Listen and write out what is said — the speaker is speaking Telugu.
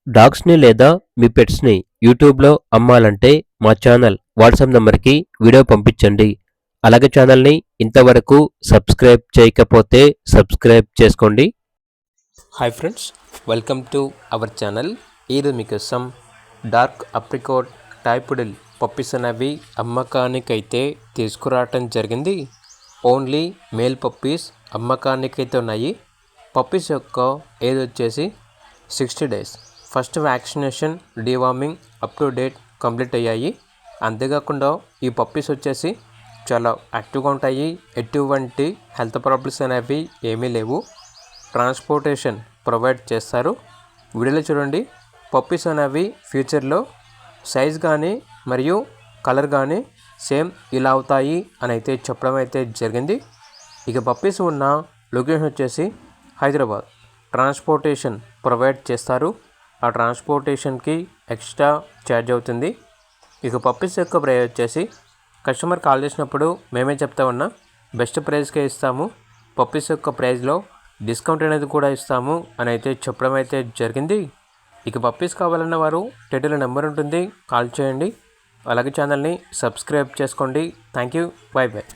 డాగ్స్‌ని లేదా మీ పెట్స్‌ని యూట్యూబ్‌లో అమ్మాలంటే మా ఛానల్ వాట్సాప్ నంబర్‌కి వీడియో పంపించండి. అలాగే ఛానల్‌ని ఇంతవరకు సబ్స్క్రైబ్ చేయకపోతే సబ్స్క్రైబ్ చేసుకోండి. Hi friends, welcome to our channel. ఈరోజు మీకోసం డార్క్ అప్రికాట్ టైపుడిల్ పప్పీస్ అనేవి అమ్మకానికైతే తీసుకురావటం జరిగింది. ఓన్లీ మేల్ పప్పీస్ అమ్మకానికైతే ఉన్నాయి. పప్పీస్ యొక్క ఏజ్ వచ్చేసి 60 days. First vaccination, deworming up to date complete అయ్యాయి. అంతేకాకుండా ఈ పప్పీస్ వచ్చేసి చాలా యాక్టివ్గా ఉంటాయి. ఎటువంటి హెల్త్ ప్రాబ్లమ్స్ అనేవి ఏమీ లేవు. ట్రాన్స్పోర్టేషన్ ప్రొవైడ్ చేస్తారు. వీడియోలో చూడండి, పప్పీస్ అనేవి ఫ్యూచర్లో సైజ్ కానీ మరియు కలర్ కానీ సేమ్ ఇలా అవుతాయి అని అయితే చెప్పడం అయితే జరిగింది. ఇక పప్పీస్ ఉన్న లొకేషన్ వచ్చేసి హైదరాబాద్. ట్రాన్స్పోర్టేషన్ ప్రొవైడ్ చేస్తారు. ఆ ట్రాన్స్పోర్టేషన్కి ఎక్స్ట్రా ఛార్జ్ అవుతుంది. ఇక పప్పీస్ యొక్క ప్రైస్ వచ్చేసి కస్టమర్ కాల్ చేసినప్పుడు మేమే చెప్తా ఉన్నా బెస్ట్ ప్రైస్కే ఇస్తాము. పప్పీస్ యొక్క ప్రైస్లో డిస్కౌంట్ అనేది కూడా ఇస్తాము అని అయితే చెప్పడం అయితే జరిగింది. ఇక పప్పీస్ కావాలన్న వారు టైటిల్లో నెంబర్ ఉంటుంది, కాల్ చేయండి. అలాగే ఛానల్ని సబ్స్క్రైబ్ చేసుకోండి. Thank you, by by.